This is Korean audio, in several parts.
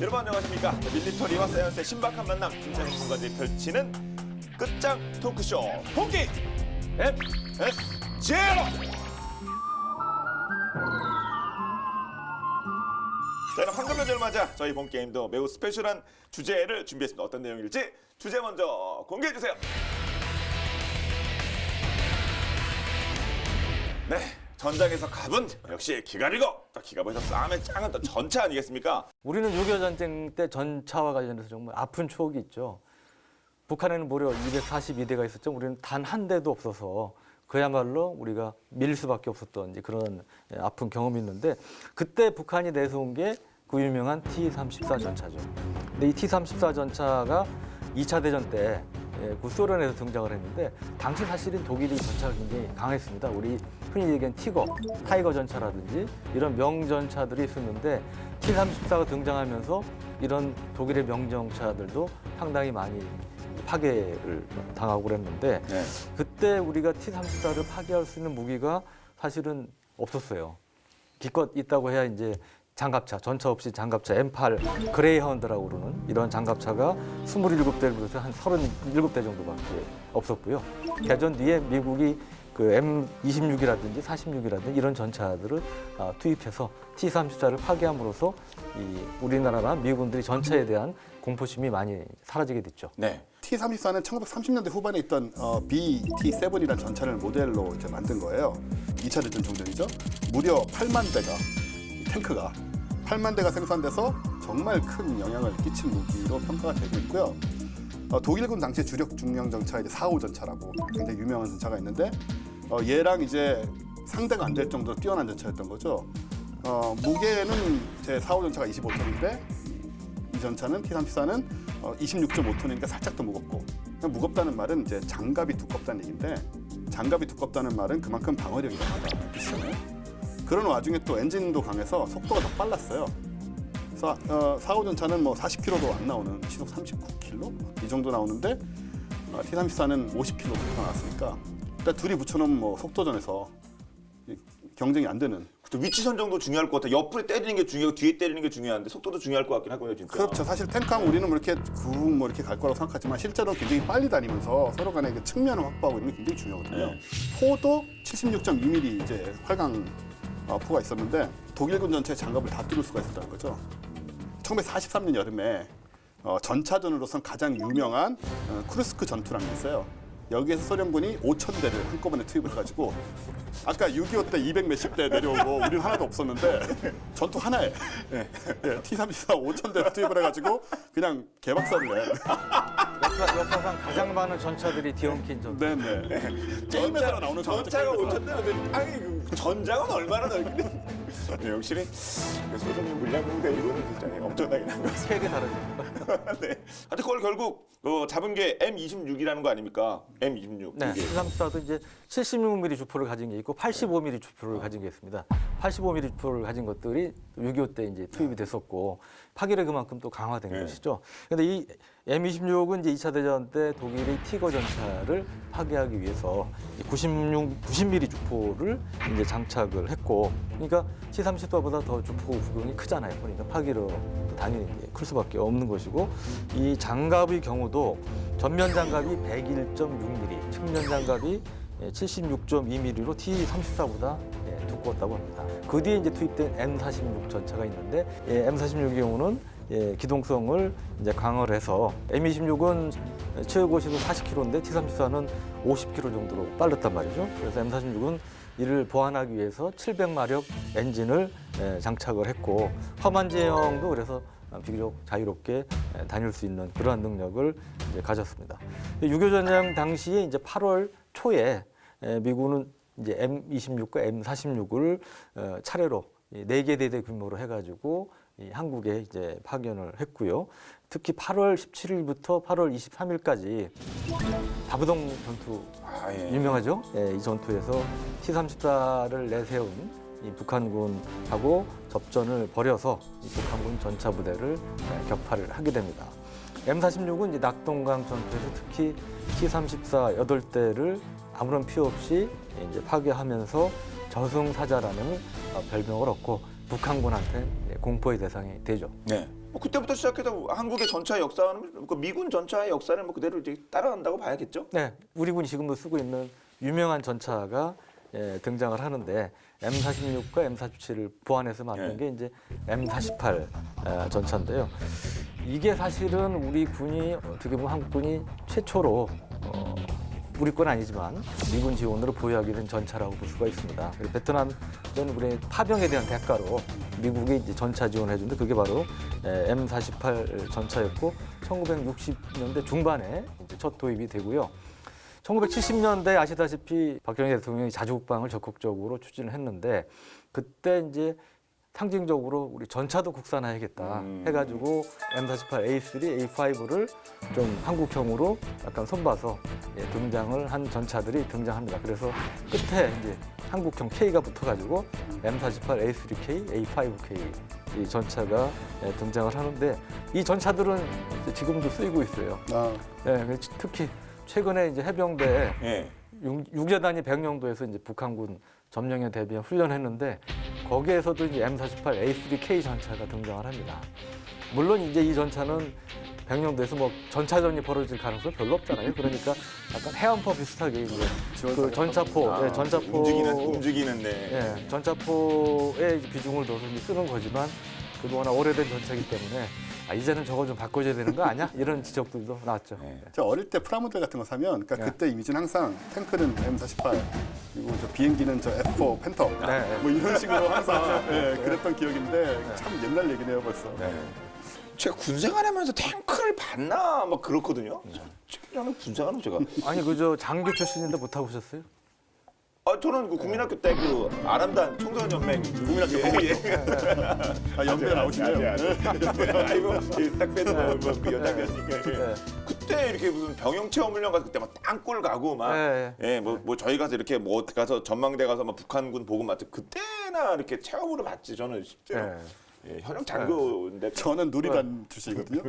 여러분 안녕하십니까? 밀리터리와 사이언스의 신박한 만남, 진짜는 순간들이 펼치는 끝장 토크쇼 본기 MSG. 저희는 황금연휴를 맞아 저희 본 게임도 매우 스페셜한 주제를 준비했습니다. 어떤 내용일지 주제 먼저 공개해 주세요. 네, 전장에서 갑은 역시 기갑이고 또 기갑에서 싸움의 짱은 또 전차 아니겠습니까? 우리는 6.25 전쟁 때 전차와 관련해서 정말 아픈 추억이 있죠. 북한에는 무려 242대가 있었죠. 우리는 단 한 대도 없어서 그야말로 우리가 밀 수밖에 없었던 이제 그런 아픈 경험이 있는데, 그때 북한이 내세운 게 그 유명한 T-34 전차죠. 근데 이 T-34 전차가 2차 대전 때 구소련에서 등장을 했는데, 당시 사실은 독일이 전차가 굉장히 강했습니다. 우리 흔히 얘기하는 타이거 전차라든지 이런 명전차들이 있었는데, T-34가 등장하면서 이런 독일의 명전차들도 상당히 많이 파괴를 당하고 그랬는데, 그때 우리가 T-34를 파괴할 수 있는 무기가 사실은 없었어요. 기껏 있다고 해야 이제 장갑차, 전차 없이 장갑차 M8 그레이하운드라고 그러는 이런 장갑차가 27대를 비롯해서 한 37대 정도밖에 없었고요. 개전 뒤에 미국이 그 M26이라든지 46이라든지 이런 전차들을 투입해서 T-34를 파괴함으로써 이 우리나라나 미군들이 전차에 대한 공포심이 많이 사라지게 됐죠. 네. T-34는 1930년대 후반에 있던 BT-7이라는 전차를 모델로 이제 만든 거예요. 2차 대전 종전이죠. 무려 8만 대가, 탱크가 8만 대가 생산돼서 정말 큰 영향을 끼친 무기로 평가가 되고 있고요. 독일군 당시 주력 중량 전차 4호 전차라고 굉장히 유명한 전차가 있는데, 얘랑 이제 상대가 안 될 정도로 뛰어난 전차였던 거죠. 무게는 제 4호 전차가 25톤인데 이 전차는 T-34는 26.5톤이니까 살짝 더 무겁고, 무겁다는 말은 이제 장갑이 두껍다는 얘기인데, 장갑이 두껍다는 말은 그만큼 방어력이 강하다는 뜻이잖아요. 그런 와중에 또 엔진도 강해서 속도가 더 빨랐어요. 그래서 4호 전차는 뭐 40km도 안 나오는 시속 39km 이 정도 나오는데, T-34는 50km 나왔으니까 일단 둘이 붙여놓으면 뭐 속도전에서 경쟁이 안 되는. 또 위치 선정도 중요할 것 같아요. 옆으로 때리는 게 중요하고 뒤에 때리는 게 중요한데 속도도 중요할 것 같긴 하고요, 진짜. 그렇죠. 사실 탱크하면 우리는 뭐 이렇게 구 뭐 이렇게 갈 거라고 생각하지만 실제로 굉장히 빨리 다니면서 서로 간의 그 측면을 확보하고 있는 게 굉장히 중요하거든요. 포도 76.2mm 이제 활강 포가 있었는데 독일군 전차의 장갑을 다 뚫을 수가 있었다는 거죠. 1943년 여름에 전차전으로선 가장 유명한 쿠르스크 전투라는 게 있어요. 여기에서 소련군이 5,000대를 한꺼번에 투입을 해가지고, 아까 6.25 때 200 몇십 대 내려오고 우리는 하나도 없었는데 전투 하나에 T-34 5,000대 투입을 해가지고 그냥 개박살을 내. 역사상 가장 많은 전차들이 뒤엉킨 전투. 네네. 게임에서 나오는 전차가 5,000대는 아니 그 전장은 얼마나 넓은데. 네, 확실히 소련의 물량공대 이거는 진짜 엄청나게 난 것 같습니다. 스케일이 다르죠. 네. 하여튼 그걸 결국 잡은 게 M26이라는 거 아닙니까? M26. 네, 이게. T-34도 이제 76mm 주포를 가진 게 있고 85mm 주포를 가진 게 있습니다. 85mm 주포를 가진 것들이 6.25 때 이제 투입이 됐었고 파괴력이 그만큼 또 강화된 것이죠. 그런데 이 M26은 이제 2차 대전 때 독일의 티거 전차를 파괴하기 위해서 90mm 주포를 이제 장착을 했고, 그러니까 T-34보다 더 주포 구경이 크잖아요. 그러니까 파괴력도 당연히 클 수밖에 없는 것이고, 이 장갑의 경우도 전면 장갑이 101.6mm, 측면 장갑이 76.2mm로 T-34보다 두꺼웠다고 합니다. 그 뒤에 이제 투입된 M46 전차가 있는데, M46의 경우는 기동성을 이제 강화를 해서 M26은 최고 시속 40km인데 T-34는 50km 정도로 빨랐단 말이죠. 그래서 M46은 이를 보완하기 위해서 700마력 엔진을 장착을 했고, 험한 지형도 그래서 비교적 자유롭게 다닐 수 있는 그러한 능력을 이제 가졌습니다. 6.25 전쟁 당시에 이제 8월 초에 미군은 이제 M26과 M46을 차례로 4개 대대 규모로 해가지고 한국에 이제 파견을 했고요. 특히 8월 17일부터 8월 23일까지 다부동 전투 유명하죠. 이 전투에서 T-34를 내세운 이 북한군하고 접전을 벌여서 이 북한군 전차 부대를 격파를 하게 됩니다. M46은 이제 낙동강 전투에서 특히 T-34 8대를 아무런 피해 없이 이제 파괴하면서 저승사자라는 별명을 얻고 북한군한테 공포의 대상이 되죠. 네. 뭐 그때부터 시작해서 한국의 전차 역사는 그 미군 전차의 역사를 뭐 그대로 이제 따라간다고 봐야겠죠. 네, 우리 군이 지금도 쓰고 있는 유명한 전차가 등장을 하는데 M46과 M47을 보완해서 만든 게 이제 M48 전차인데요. 이게 사실은 우리 군이 어떻게 보면 한국군이 최초로 우리 건 아니지만 미군 지원으로 보유하게 된 전차라고 볼 수가 있습니다. 베트남전 우리 파병에 대한 대가로 미국이 이제 전차 지원해 준데 그게 바로 M48 전차였고 1960년대 중반에 이제 첫 도입이 되고요. 1970년대 아시다시피 박정희 대통령이 자주국방을 적극적으로 추진을 했는데 그때 이제 상징적으로 우리 전차도 국산화해야겠다 해가지고 M48 A3, A5를 좀 한국형으로 약간 손봐서 등장을 한 전차들이 등장합니다. 그래서 끝에 이제 한국형 K가 붙어가지고 M48 A3K, A5K 이 전차가 등장을 하는데 이 전차들은 지금도 쓰이고 있어요. 네, 특히 최근에 이제 해병대에 예. 육제단위 백령도에서 이제 북한군 점령에 대비한 훈련했는데 거기에서도 이제 M48 A3K 전차가 등장을 합니다. 물론 이제 이 전차는 백령도에서 뭐 전차전이 벌어질 가능성이 별로 없잖아요. 그러니까 약간 해안포 비슷하게 이제 그 전차포, 전차포 움직이는데. 전차포의 비중을 둬서 이제 쓰는 거지만 그래도 워낙 오래된 전차이기 때문에 이제는 저거 좀 바꿔줘야 되는 거 아니야? 이런 지적들도 나왔죠. 저 어릴 때 프라모델 같은 거 사면 그러니까 그때 이미지는 항상 탱크는 M48 그리고 저 비행기는 저 F4 팬텀 뭐 이런 식으로 항상 그랬던 기억인데 참 옛날 얘기네요 벌써. 제가 군생활하면서 탱크를 봤나 막 그렇거든요. 저는 군생활은 제가 아니 그저 장교 출신인데 못 타보셨어요? 저는 그 국민학교 때 그 아람단 청소년 연맹 국민학교 연배 나오시네요. 아이고 딱 빼도 그 여자니까 그때 이렇게 무슨 병영 체험 훈련 가서 그때 막 땅굴 가고 막 뭐 저희 가서 이렇게 뭐 가서 전망대 가서 막 북한군 보고 막 그때나 이렇게 체험으로 봤지 저는 실제로. 현역 장교인데 저는 누리단 출신이거든요.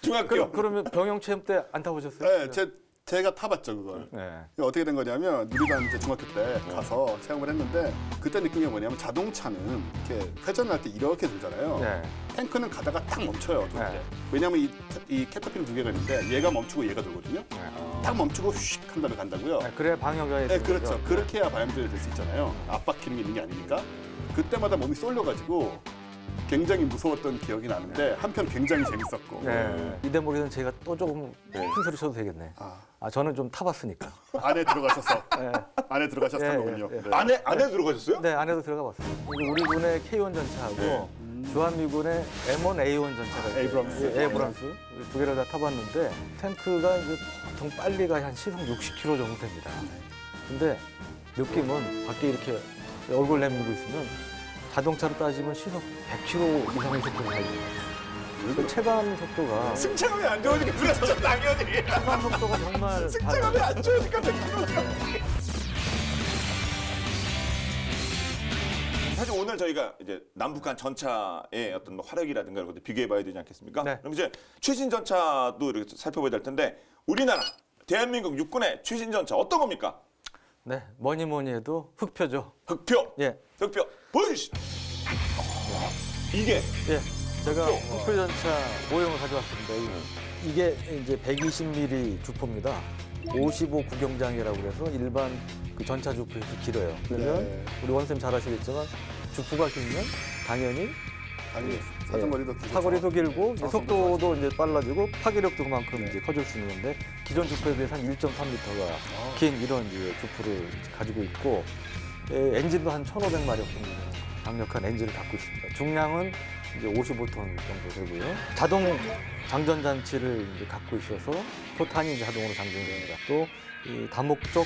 중학교. 그러면 병영 체험 때 안 타보셨어요? 네, 제가 타봤죠 그걸. 어떻게 된 거냐면 누리단 이제 중학교 때 가서 체험을 했는데 그때 느낀 게 뭐냐면 자동차는 이렇게 회전할 때 이렇게 돌잖아요. 탱크는 가다가 딱 멈춰요. 왜냐면 이 캐터필러 두 개가 있는데 얘가 멈추고 얘가 돌거든요. 딱 멈추고 휙 한 다음에 간다고요. 그래야 방역이 네, 그렇죠. 그렇게 해야 바람들이 될 수 있잖아요. 압박 기능이 있는 게 아니니까. 그때마다 몸이 쏠려가지고 굉장히 무서웠던 기억이 나는데 한편 굉장히 재밌었고. 이 대목에서는 제가 또 조금 큰 소리 쳐도 되겠네. 저는 좀 타봤으니까. 안에 들어가셔서 안에 들어가셨던 거군요. 안에 들어가셨어요? 네, 안에도 들어가 봤어요. 우리 군의 K1 전차하고 주한미군의 M1A1 전차가 있어요. 에이브람스 두 개를 다 타봤는데 탱크가 이제 보통 빨리가 한 시속 60km 정도 됩니다. 근데 느낌은 밖에 이렇게 얼굴 내밀고 있으면 자동차로 따지면 시속 100km 이상의 속도를 달립니다. 그 체감 속도가 승차감이 안 좋으니까 그렇죠 당연히. 체감 속도가 정말 승차감이 안 좋으니까 100km. 사실 오늘 저희가 이제 남북한 전차의 어떤 뭐 화력이라든가 이런 것들 비교해봐야 되지 않겠습니까? 네. 그럼 이제 최신 전차도 이렇게 살펴봐야 될 텐데 우리나라 대한민국 육군의 최신 전차 어떤 겁니까? 네, 뭐니 해도 흑표죠. 흑표. 예. 흑표. 보이시죠? 이게 제가 흑표 전차 모형을 가져왔습니다. 이게 이제 120mm 주포입니다. 55 구경장이라고 그래서 일반 그 전차 주포에서 길어요. 그러면 우리 원쌤 잘 아시겠지만 주포가 길면 당연히 사정거리도 길고 사거리도 길고 이제 속도도 이제 빨라지고 파괴력도 그만큼 이제 커질 수 있는데 기존 주포에 비해서 한 1.3m가 긴 이런 이제 주포를 가지고 있고 엔진도 한 1,500마력 정도 강력한 엔진을 갖고 있습니다. 중량은 이제 55톤 정도 되고요. 자동 장전 장치를 이제 갖고 있어서 포탄이 이제 자동으로 장전됩니다. 또 이 다목적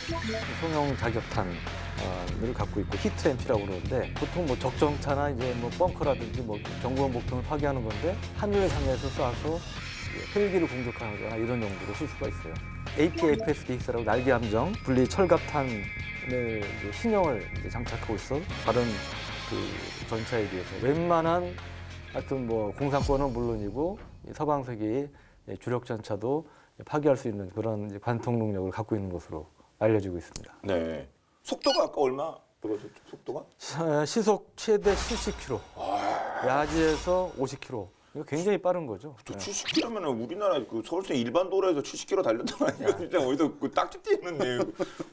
소형 자격탄을 갖고 있고 히트 앰피라고 그러는데 보통 뭐 적정차나 이제 뭐 벙커라든지 뭐 경고원 목표를 파괴하는 건데 하늘상에서 쏴서 헬기를 공격하거나 이런 용도로 쓸 수가 있어요. APFSDX라고 날개 함정 분리 철갑탄을 이제 신형을 이제 장착하고 있어 다른 그 전차에 비해서 웬만한 하여튼 뭐 공산권은 물론이고 서방 세계의 주력 전차도 파괴할 수 있는 그런 이제 관통 능력을 갖고 있는 것으로 알려지고 있습니다. 네. 속도가 아까 얼마? 속도가? 시속 최대 70km, 야지에서 50km. 이거 굉장히 빠른 거죠. 저 70km면 우리나라 그 서울시 일반 도로에서 70km 달렸던 거 아니야? 진짜 어디서 그 딱지 뛰는데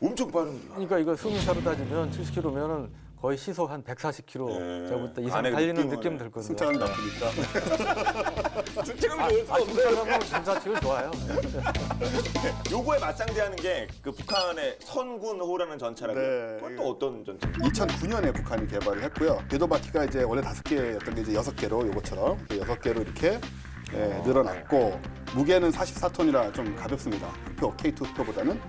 엄청 빠른 거야. 그러니까 이거 승차로 따지면 70km면은 거의 시속 한 140km 저부터 이상 안에 달리는 느낌은 느낌 들 거든요. 승차감이 나쁘니까. 승차감이 좋을 수 없어요. 승차감은 진짜 좋아요. 요거에 맞상대하는 게 그 북한의 선군호라는 전차라고. 네. 그건 또 어떤 전차? 2009년에 북한이 개발을 했고요. 궤도 바퀴가 이제 원래 5개였던 게 이제 6개로 요것처럼 6개로 이렇게 늘어났고 무게는 44톤이라 좀 가볍습니다. 흑표 K2 흑표보다는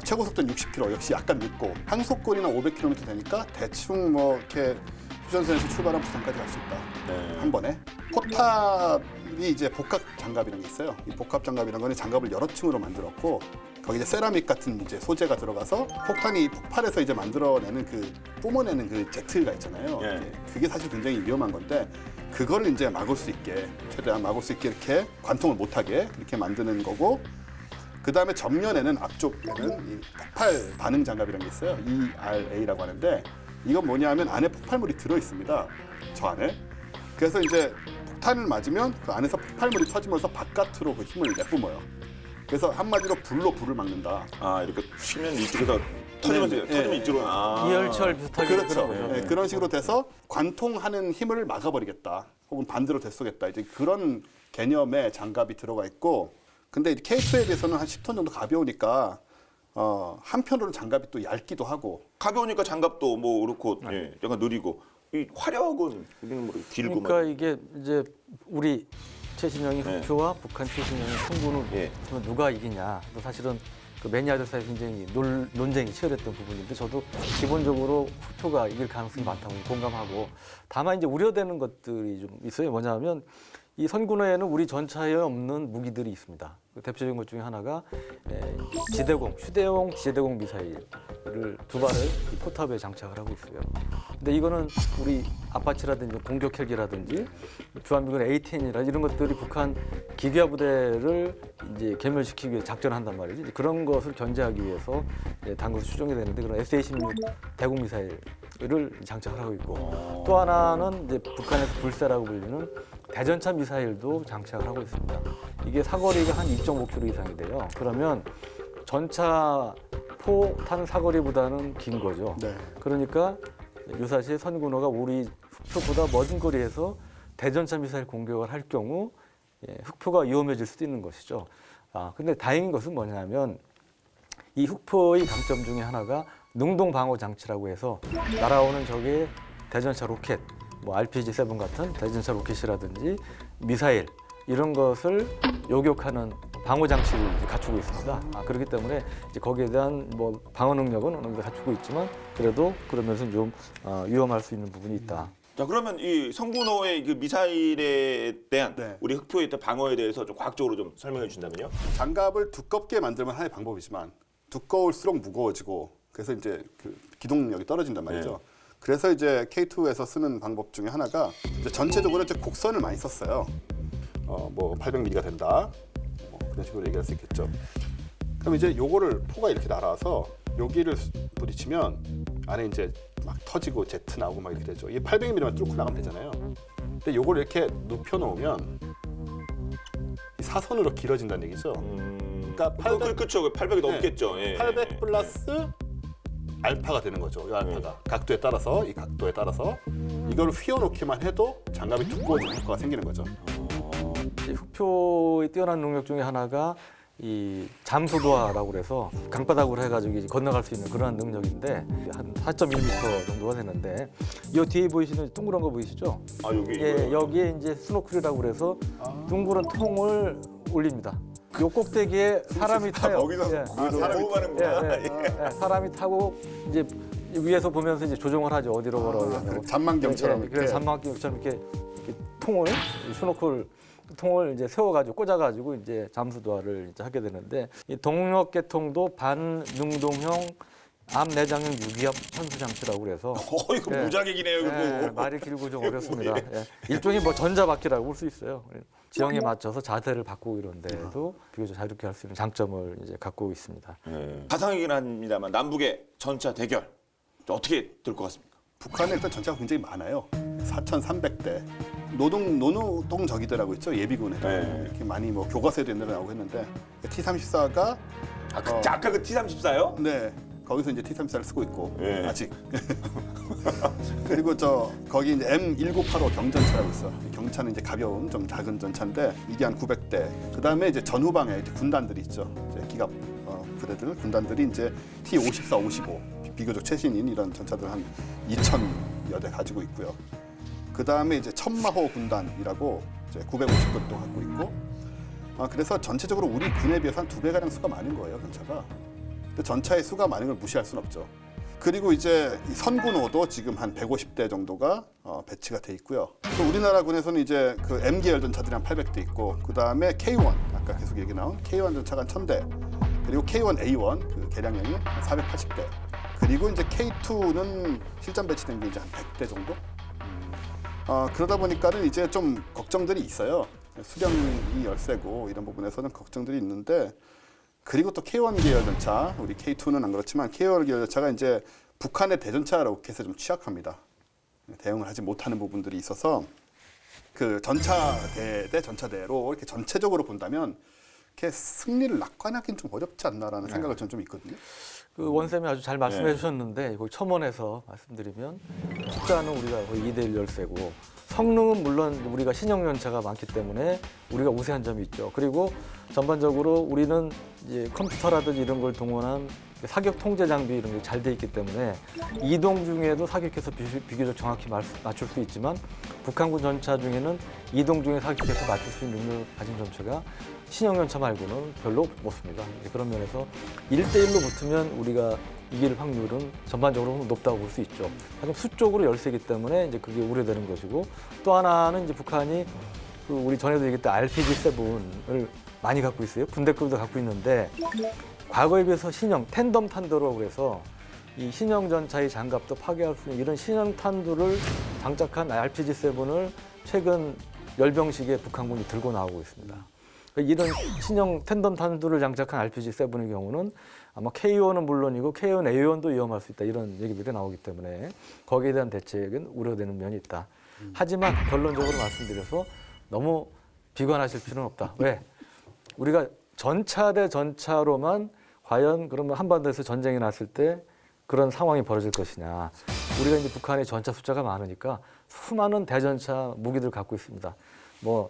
최고 속도는 60km 역시 약간 늦고 항속거리는 500km 되니까 대충 뭐 이렇게 휴전선에서 출발한 부산까지 갈 수 있다. 네. 한 번에. 포탑이 이제 복합 장갑이라는 게 있어요. 이 복합 장갑이라는 거는 장갑을 여러 층으로 만들었고 거기 이제 세라믹 같은 이제 소재가 들어가서 폭탄이 폭발해서 이제 만들어내는 그 뿜어내는 그 제트가 있잖아요. 예. 그게 사실 굉장히 위험한 건데 그걸 이제 막을 수 있게 최대한 막을 수 있게 이렇게 관통을 못하게 그렇게 만드는 거고 그 다음에 전면에는 앞쪽에는 이 폭발 반응 장갑이라는 게 있어요. ERA라고 하는데 이건 뭐냐면 안에 폭발물이 들어 있습니다. 저 안에. 그래서 이제 폭탄을 맞으면 그 안에서 폭발물이 터지면서 바깥으로 그 힘을 내뿜어요. 그래서 한마디로 불로 불을 막는다. 아 이렇게 쉬면 이쪽에서 터지면서 네, 터지면 네. 이쪽으로. 아. 이열철 비슷하게 그렇죠. 그런 거죠. 네, 그런 식으로 돼서 관통하는 힘을 막아버리겠다. 혹은 반대로 되쏘겠다. 이제 그런 개념의 장갑이 들어가 있고 근데 K2에 비해서는 한 10톤 정도 가벼우니까 한편으로는 장갑이 또 얇기도 하고 가벼우니까 장갑도 뭐 그렇고 예, 약간 느리고 이 화력은 우리는 뭐 길고 그러니까 막. 이게 이제 우리 최신형이 네. 흑표와 북한 최신형이 성군은 예. 누가 이기냐. 사실은 그 매니아들 사이에 굉장히 논쟁이 치열했던 부분인데 저도 기본적으로 흑표가 이길 가능성이 많다고 공감하고 다만 이제 우려되는 것들이 좀 있어요. 뭐냐면 이 선군호에는 우리 전차에 없는 무기들이 있습니다. 그 대표적인 것 중에 하나가 지대공, 휴대용 지대공 미사일을 2발을 이 포탑에 장착을 하고 있어요. 근데 이거는 우리 아파치라든지 공격 헬기라든지 주한미군 A-10이라 이런 것들이 북한 기괴화 부대를 이제 괴멸시키기 위해 작전한단 말이죠. 이제 그런 것을 견제하기 위해서 당국에서 추정이 되는데 그런 SA-16 대공 미사일을 장착을 하고 있고 또 하나는 이제 북한에서 불세라고 불리는 대전차 미사일도 장착을 하고 있습니다. 이게 사거리가 한 2.5km 이상이 돼요. 그러면 전차 포 타는 사거리보다는 긴 거죠. 네. 그러니까 유사시 선군호가 우리 흑표보다 먼 거리에서 대전차 미사일 공격을 할 경우 흑표가 위험해질 수도 있는 것이죠. 근데 다행인 것은 뭐냐면 이 흑표의 강점 중에 하나가 능동 방어 장치라고 해서 날아오는 적의 대전차 로켓, 뭐 RPG-7 같은 대전차 로켓이라든지 미사일 이런 것을 요격하는 방어 장치를 갖추고 있습니다. 그렇기 때문에 이제 거기에 대한 뭐 방어 능력은 어느 정도 갖추고 있지만 그래도 그러면서 좀 위험할 수 있는 부분이 있다. 자 그러면 이 성군호의 그 미사일에 대한 네. 우리 흑표에 대한 방어에 대해서 좀 과학적으로 좀 설명해 주신다면요. 장갑을 두껍게 만들면 하나의 방법이지만 두꺼울수록 무거워지고 그래서 이제 그 기동력이 떨어진단 말이죠. 네. 그래서 이제 K2에서 쓰는 방법 중에 하나가 이제 전체적으로 이제 곡선을 많이 썼어요. 뭐 800mm가 된다. 뭐 그런 식으로 얘기할 수 있겠죠. 그럼 이제 요거를 포가 이렇게 날아와서 여기를 부딪히면 안에 이제 막 터지고 제트 나오고 막 이렇게 되죠. 이게 800mm만 뚫고 나가면 되잖아요. 근데 요걸 이렇게 눕혀 놓으면 이 사선으로 길어진다는 얘기죠. 그러니까 800, 그렇죠. 800이 네. 넘겠죠. 예. 800 플러스 알파가 되는 거죠. 이 알파가 각도에 따라서 이 각도에 따라서 이걸 휘어놓기만 해도 장갑이 두꺼워지는 효과가 생기는 거죠. 이 흑표의 뛰어난 능력 중에 하나가 이 잠수도화라고 그래서 강바닥으로 해가지고 이제 건너갈 수 있는 그러한 능력인데 한 4.1m 정도가 되는데 이 뒤에 보이시는 동그란 거 보이시죠? 여기 예, 여기에 이제 스노클이라고 그래서 둥그런 통을 올립니다. 요 꼭대기에 사람이 타요. 거기서 예. 사람이 보호하는구나. 사람이 타고 이제 위에서 보면서 이제 조정을 하죠. 어디로 걸어가냐고. 잔망경처럼 예, 그래서 잔망경처럼 이렇게 통을 수노클 통을 이제 세워가지고 꽂아가지고 이제 잠수도화를 이제 하게 되는데 이 동력계통도 반능동형 암내장형 유기압 현수 장치라고 그래서 이거 예. 무자객이네요, 이거. 말이 길고 좀 어렵습니다. 일종의 뭐 전자바퀴라고 볼 수 있어요. 지형에 맞춰서 자세를 바꾸고 이런 데도 비교적 자유롭게 할 수 있는 장점을 이제 갖고 있습니다. 가상이긴 합니다만 남북의 전차 대결 어떻게 될 것 같습니까? 북한에 일단 전차가 굉장히 많아요. 4,300대. 노동적이더라고 있죠. 예비군에 네. 이렇게 많이 뭐 교과서에도 옛날에 나오고 했는데 T-34가 아까 그 T-34요? 네 거기서 이제 T-34를 쓰고 있고 예. 아직 그리고 거기 이제 M1985 경전차라고 있어. 이 경차는 이제 가벼운 좀 작은 전차인데 이게 한 900대. 그 다음에 이제 전후방에 이제 군단들이 있죠. 이제 기갑 부대들 군단들이 이제 T-54, 55 비교적 최신인 이런 전차들 한 2,000여 대 가지고 있고요. 그 다음에 이제 천마호 군단이라고 이제 950대도 갖고 있고. 그래서 전체적으로 우리 군에 비해서 한 2배 가량 수가 많은 거예요, 전차가. 근데 전차의 수가 많은 걸 무시할 수는 없죠. 그리고 이제 이 선군호도 지금 한 150대 정도가 배치가 돼 있고요. 또 우리나라 군에서는 이제 그 M계열 전차들이 한 800대 있고, 그 다음에 K1 아까 계속 얘기 나온 K1 전차가 한 1000대, 그리고 K1A1 그 개량형이 한 480대, 그리고 이제 K2는 실전 배치된 게 이제 한 100대 정도. 그러다 보니까는 이제 좀 걱정들이 있어요. 수령이 열세고 이런 부분에서는 걱정들이 있는데. 그리고 또 K1 계열 전차, 우리 K2는 안 그렇지만 K1 계열 전차가 이제 북한의 대전차 로켓에 좀 취약합니다. 대응을 하지 못하는 부분들이 있어서 그 전차대 대 전차대로 이렇게 전체적으로 본다면 이렇게 승리를 낙관하기는 좀 어렵지 않나라는 생각을 저는 좀 있거든요. 그 원쌤이 아주 잘 말씀해 주셨는데 이거 첨언해서 말씀드리면 숫자는 우리가 거의 2대1 열세고 성능은 물론 우리가 신형 전차가 많기 때문에 우리가 우세한 점이 있죠. 그리고 전반적으로 우리는 이제 컴퓨터라든지 이런 걸 동원한 사격 통제 장비 이런 게 잘 돼 있기 때문에 이동 중에도 사격해서 비교적 정확히 맞출 수 있지만 북한군 전차 중에는 이동 중에 사격해서 맞출 수 있는 능력을 가진 전차가 신형 전차 말고는 별로 없습니다. 그런 면에서 1대1로 붙으면 우리가 이길 확률은 전반적으로 높다고 볼 수 있죠. 하지만 수적으로 열세기 때문에 이제 그게 우려되는 것이고, 또 하나는 이제 북한이 그 우리 전에도 얘기했던 RPG-7을 많이 갖고 있어요. 분대급도 갖고 있는데 과거에 비해서 신형 텐덤 탄도라고 해서 이 신형 전차의 장갑도 파괴할 수 있는 이런 신형 탄두를 장착한 RPG-7을 최근 열병식에 북한군이 들고 나오고 있습니다. 이런 신형 텐덤 탄두를 장착한 RPG-7의 경우는 아마 K1은 물론이고 K1A1도 위험할 수 있다 이런 얘기들이 나오기 때문에 거기에 대한 대책은 우려되는 면이 있다. 하지만 결론적으로 말씀드려서 너무 비관하실 필요는 없다. 왜? 우리가 전차 대 전차로만 과연 그러면 한반도에서 전쟁이 났을 때 그런 상황이 벌어질 것이냐. 우리가 이제 북한의 전차 숫자가 많으니까 수많은 대전차 무기들 갖고 있습니다. 뭐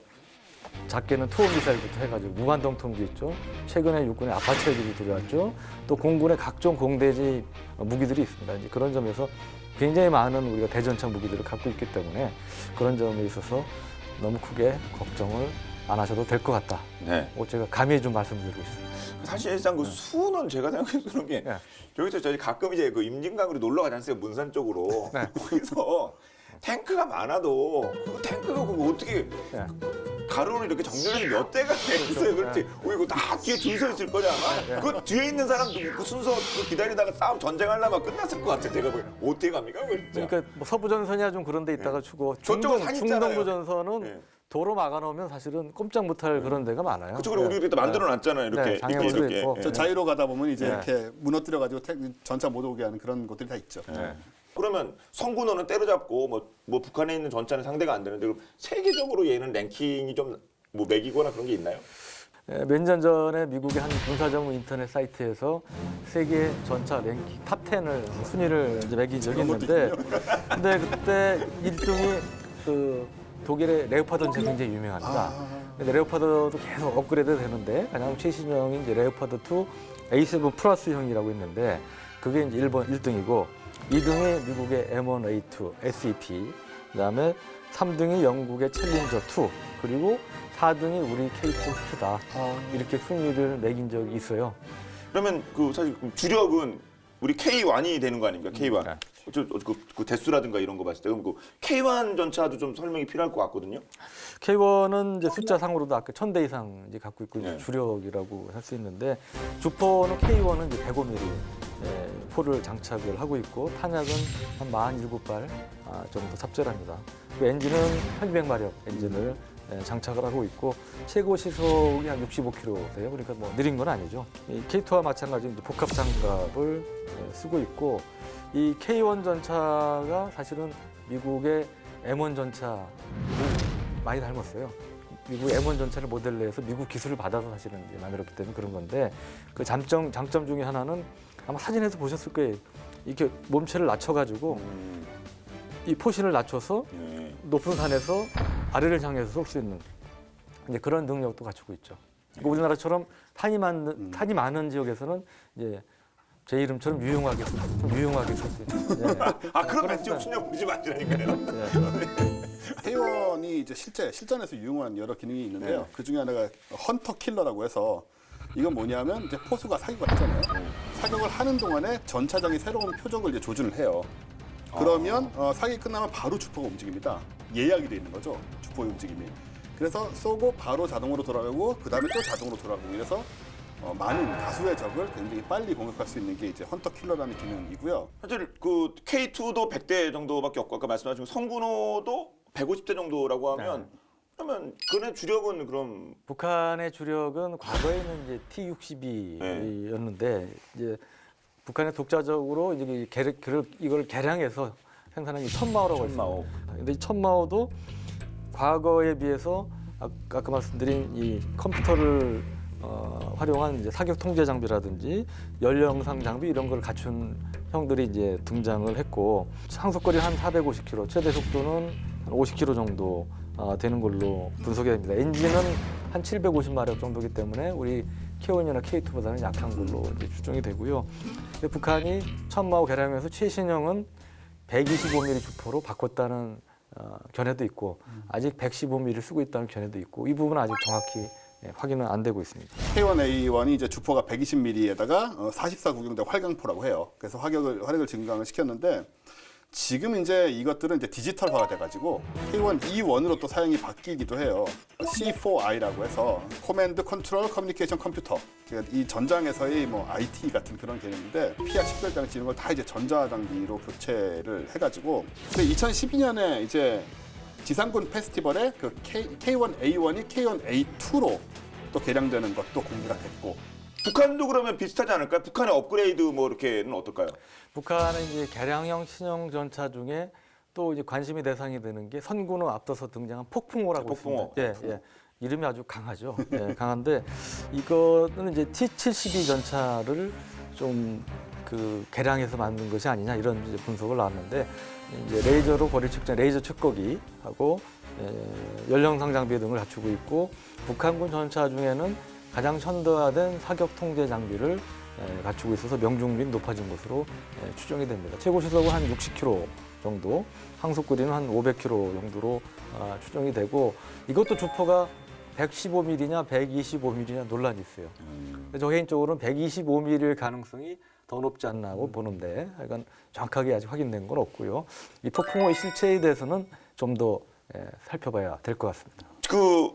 작게는 투어 미사일부터 해가지고 무관동 통기 있죠. 최근에 육군의 아파치 헬기도 들어왔죠. 또 공군의 각종 공대지 무기들이 있습니다. 이제 그런 점에서 굉장히 많은 우리가 대전차 무기들을 갖고 있기 때문에 그런 점에 있어서 너무 크게 걱정을 안 하셔도 될 것 같다. 네. 제가 감히 좀 말씀드리고 있습니다. 사실상 그 수는 제가 생각해서 그런 게 여기서 저희 가끔 이제 그 임진강으로 놀러 가지 않습니까? 문산 쪽으로. 거기서 탱크가 많아도 그 탱크가 그거 어떻게 가로로 이렇게 정렬이 몇 대가 있어요. 그렇지. 이거 다 뒤에 줄 서 있을 거냐 아마. 그 뒤에 있는 사람도 그 순서 기다리다가 싸움 전쟁하려면 끝났을 것 같아. 제가 보기엔. 어떻게 갑니까? 그러니까 뭐 서부전선이야 좀 그런 데 있다가 주고 저쪽은 산 있잖아요. 중동부전선은 도로 막아놓으면 사실은 꼼짝 못할 그런 데가 많아요. 그쪽으로 우리 이렇게 만들어 놨잖아요. 이렇게 장애물도 있고. 저 자유로 가다 보면 이제 이렇게 무너뜨려가지고 전차 못 오게 하는 그런 것들이 다 있죠. 그러면 성군호는 때려잡고 뭐 북한에 있는 전차는 상대가 안 되는데 그럼 세계적으로 얘는 랭킹이 좀 뭐 매기거나 그런 게 있나요? 몇 년 전에 미국의 한 군사전문 인터넷 사이트에서 세계 전차 랭킹 탑 10을 순위를 이제 매긴 적이 있는데, 근데 그때 1등이 그 독일의 레오파드 전차 굉장히 유명합니다. 근데 레오파드도 계속 업그레이드 되는데 가장 최신형인 이제 레오파드 2 A7 플러스형이라고 있는데 그게 이제 일본 1등이고 2등이 미국의 M1A2 SEP, 그다음에 3등이 영국의 챌린저 2, 그리고 4등이 우리 K2다. 이렇게 순위를 매긴 적이 있어요. 그러면 그 사실 주력은 우리 K1이 되는 거 아닙니까? K1. 그 대수라든가 이런 거 봤을 때 그럼 그 K1 전차도 좀 설명이 필요할 것 같거든요. K1은 이제 숫자상으로도 아까 1000대 이상 이제 갖고 있고 이제 주력이라고 할 수 있는데 주포는 K1은 이제 105mm 포를 장착을 하고 있고 탄약은 한 47발 정도 탑재합니다. 그 엔진은 1200마력 엔진을 장착을 하고 있고 최고 시속이 한 65km 돼요. 그러니까 뭐 느린 건 아니죠. 이 K2와 마찬가지로 이제 복합 장갑을 쓰고 있고 이 K1 전차가 사실은 미국의 M1 전차 많이 닮았어요. 미국 M1 전차를 모델로 해서 미국 기술을 받아서 사실은 이제 만들었기 때문에 그런 건데 그 장점 중에 하나는 아마 사진에서 보셨을 거예요. 이렇게 몸체를 낮춰가지고 이 포신을 낮춰서 높은 산에서 아래를 향해서 쏠 수 있는 이제 그런 능력도 갖추고 있죠. 우리나라처럼 탄이 많은 지역에서는 이제 제 이름처럼 유용하게 쓸 수 있는. 예. 그럼 멘트 신경 보지 마시라니까요. K1이 이제 실전에서 유용한 여러 기능이 있는데요. 그 중에 하나가 헌터 킬러라고 해서 이건 뭐냐면 이제 포수가 사격을 하잖아요. 사격을 하는 동안에 전차장이 새로운 표적을 이제 조준을 해요. 그러면 사격이 끝나면 바로 주포가 움직입니다. 예약이 돼 있는 거죠. 주포의 움직임이. 그래서 쏘고 바로 자동으로 돌아가고 그 다음에 또 자동으로 돌아가고 이래서 많은 다수의 적을 굉장히 빨리 공격할 수 있는 게 이제 헌터 킬러라는 기능이고요. 사실 그 K2도 100대 정도밖에 없고 아까 말씀하신 성군호도 150대 정도라고 하면 그러면 그네 주력은 그럼 북한의 주력은 과거에는 이제 T-62였는데 이제 북한의 독자적으로 이제 이걸 개량해서 생산한 게 천마호라고 있습니다. 근데 이 천마호도 과거에 비해서 아까 말씀드린 이 컴퓨터를 활용한 이제 사격 통제 장비라든지 연령상 장비 이런 걸 갖춘 형들이 이제 등장을 했고 항속거리 한 450km, 최대 속도는 한 50km 정도 되는 걸로 분석이 됩니다. 엔진은 한 750마력 정도이기 때문에 우리 K1이나 K2보다는 약한 걸로 이제 추정이 되고요. 근데 북한이 천마호 개량해서 최신형은 125mm 주포로 바꿨다는 견해도 있고 아직 115mm를 쓰고 있다는 견해도 있고 이 부분은 아직 정확히 확인은 안 되고 있습니다. K1A1이 이제 주포가 120mm에다가 44 구경대 활강포라고 해요. 그래서 화력을 증강을 시켰는데 지금 이제 이것들은 이제 디지털화가 돼가지고 K1E1으로 또 사용이 바뀌기도 해요. C4I라고 해서 코맨드 컨트롤 커뮤니케이션 컴퓨터. 이 전장에서의 뭐 IT 같은 그런 개념인데 피하 식별 장치 이런 걸 다 이제 전자 장비로 교체를 해가지고 2012년에 이제 지상군 페스티벌에 그 K1A1이 K1A2로 또 개량되는 것도 공개가 됐고. 북한도 그러면 비슷하지 않을까요? 북한의 업그레이드 뭐 이렇게는 어떨까요? 북한은 이제 개량형 신형 전차 중에 또 이제 관심의 대상이 되는 게 선군호 앞서서 등장한 폭풍호라고 폭풍호. 있습니다. 예. 이름이 아주 강하죠. 예, 강한데 이거는 이제 T-72 전차를 좀 그 개량해서 만든 것이 아니냐 이런 이제 분석을 나왔는데 이제 레이저로 거리 측정, 레이저 측거기하고 연령상 장비 등을 갖추고 있고 북한군 전차 중에는 가장 현대화된 사격 통제 장비를 갖추고 있어서 명중률이 높아진 것으로 추정이 됩니다. 최고 시속은 한 60km 정도, 항속거리는 한 500km 정도로 추정이 되고 이것도 주포가 115mm냐 125mm냐 논란이 있어요. 저 개인적으로는 125mm일 가능성이 더 높지 않나고 보는데 약간 정확하게 아직 확인된 건 없고요. 이 폭풍호의 실체에 대해서는 좀 더 살펴봐야 될 것 같습니다.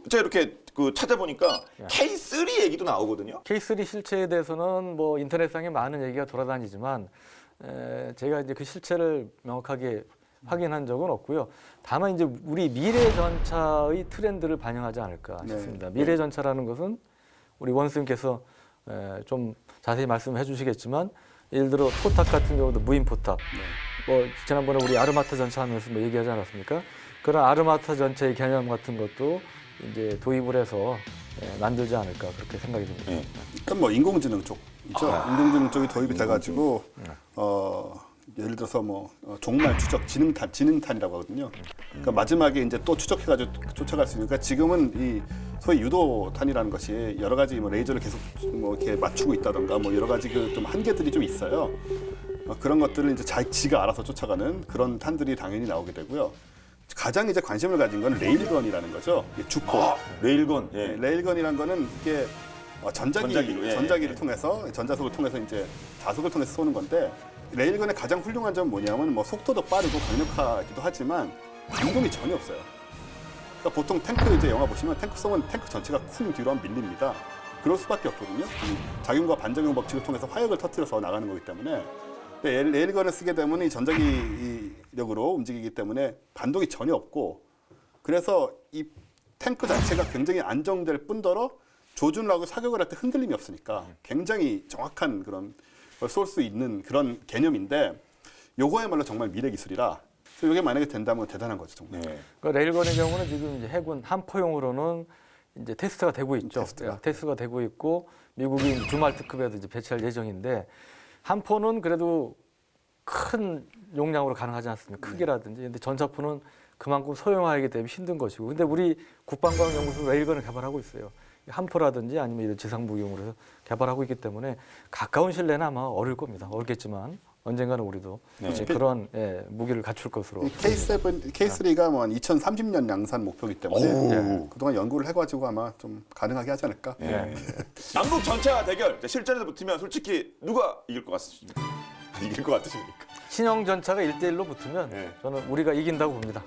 제가 이렇게 찾아보니까 K3 얘기도 나오거든요. K3 실체에 대해서는 뭐 인터넷상에 많은 얘기가 돌아다니지만 제가 이제 그 실체를 명확하게 확인한 적은 없고요. 다만 이제 우리 미래 전차의 트렌드를 반영하지 않을까 싶습니다. 미래 전차라는 것은 우리 원스님께서 좀 자세히 말씀해 주시겠지만 예를 들어 포탑 같은 경우도 무인 포탑. 뭐 지난번에 우리 아르마타 전차 하면서 뭐 얘기하지 않았습니까? 그런 아르마타 전차의 개념 같은 것도 이제 도입을 해서 만들지 않을까 그렇게 생각이 듭니다. 일단 뭐 인공지능 쪽 있죠. 인공지능 쪽이 도입이 돼가지고 예를 들어서 뭐 종말 추적 지능탄이라고 하거든요. 그러니까 마지막에 이제 또 추적해가지고 쫓아갈 수 있으니까 지금은 이 소위 유도탄이라는 것이 여러 가지 뭐 레이저를 계속 뭐 이렇게 맞추고 있다던가 뭐 여러 가지 그 좀 한계들이 좀 있어요. 그런 것들을 이제 지가 알아서 쫓아가는 그런 탄들이 당연히 나오게 되고요. 가장 이제 관심을 가진 건 레일건이라는 거죠. 주포. 레일건. 예. 레일건이라는 거는 이게 전자기를 통해서 전자석을 통해서 이제 자석을 통해서 쏘는 건데 레일건의 가장 훌륭한 점은 뭐냐면 뭐 속도도 빠르고 강력하기도 하지만 반동이 전혀 없어요. 그러니까 보통 탱크 이제 영화 보시면 탱크 쏘면 탱크 전체가 쿵 뒤로 한 밀립니다. 그럴 수밖에 없거든요. 이 작용과 반작용 법칙을 통해서 화약을 터뜨려서 나가는 거기 때문에. 레일건을 쓰게 되면 이 전자기력으로 움직이기 때문에 반동이 전혀 없고 그래서 이 탱크 자체가 굉장히 안정될 뿐더러 조준을 하고 사격을 할 때 흔들림이 없으니까 굉장히 정확한 그런 걸 쏠 수 있는 그런 개념인데 요거야말로 정말 미래 기술이라 그래서 이게 만약에 된다면 대단한 거죠, 정말. 네. 그러니까 레일건의 경우는 지금 이제 해군 함포용으로는 이제 테스트가 되고 있죠. 테스트가 되고 있고 미국이 주말 특급에도 이제 배치할 예정인데 함포는 그래도 큰 용량으로 가능하지 않습니까? 크기라든지. 근데 전차포는 그만큼 소형화하기 때문에 힘든 것이고. 근데 우리 국방과학연구소 레일건을 개발하고 있어요. 함포라든지 아니면 이런 지상무기용으로 해서 개발하고 있기 때문에 가까운 시일 내는 아마 어려울 겁니다. 어렵겠지만 언젠가는 우리도 네. 이제 그런 무기를 갖출 것으로. 이 K3가 뭐 한 2030년 양산 목표이기 때문에 그동안 연구를 해가지고 아마 좀 가능하게 하지 않을까. 네. 남북 전차 대결 실전에서 붙으면 솔직히 누가 이길 것 같습니까? 이길 것 같으십니까? 신형 전차가 1대1로 붙으면 네. 저는 우리가 이긴다고 봅니다.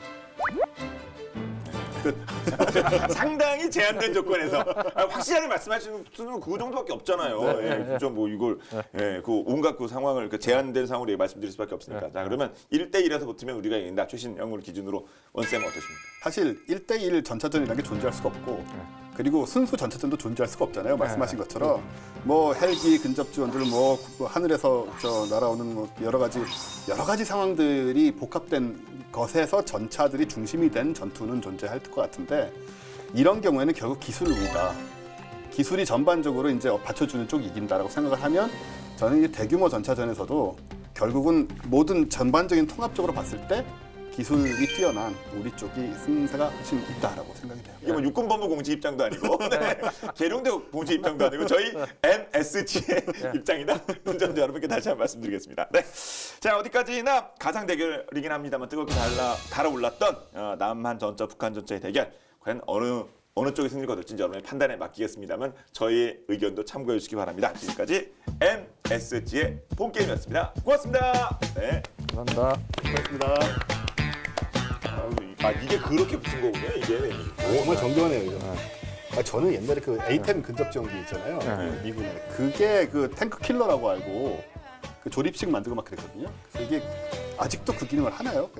상당히 제한된 조건에서 확실하게 말씀하시는 수는 그 정도밖에 없잖아요. 네. 좀 뭐 이걸 그 온갖 그 상황을 그 제한된 상황으로 말씀드릴 수밖에 없으니까. 자 그러면 1대1에서 붙으면 우리가 이긴다. 최신 영을 기준으로 원쌤은 어떠십니까? 사실 1대1 전차전이라는 게 존재할 수가 없고 그리고 순수 전차전도 존재할 수가 없잖아요. 말씀하신 것처럼 뭐 헬기 근접 지원들 뭐 하늘에서 날아오는 뭐 여러 가지 상황들이 복합된 것에서 전차들이 중심이 된 전투는 존재할 것 같은데 이런 경우에는 결국 기술 우위다. 기술이 전반적으로 이제 받쳐주는 쪽이 이긴다라고 생각을 하면 저는 이 대규모 전차전에서도 결국은 모든 전반적인 통합적으로 봤을 때 기술이 뛰어난 우리 쪽이 승세가 훨씬 있다라고 생각이 돼요. 이게 뭐 육군본부 공식 입장도 아니고 계룡대 공식 입장도 아니고 저희 MSG의 입장이다. 좀 여러분께 다시 한번 말씀드리겠습니다. 네. 자 어디까지나 가상 대결이긴 합니다만 뜨겁게 달아올랐던 남한 전차, 북한 전차의 대결 과연 어느 쪽이 승리가 될지 여러분의 판단에 맡기겠습니다만 저희의 의견도 참고해 주시기 바랍니다. 지금까지 MSG의 본게임이었습니다. 고맙습니다. 네. 감사합니다. 고맙습니다. 이게 그렇게 붙은 거군요. 이게 정말 정교하네요, 이거. 저는 옛날에 그 A10 근접 지원기 있잖아요. 그 미군에. 그게 그 탱크 킬러라고 알고 그 조립식 만들고 막 그랬거든요. 그래서 이게 아직도 그 기능을 하나요?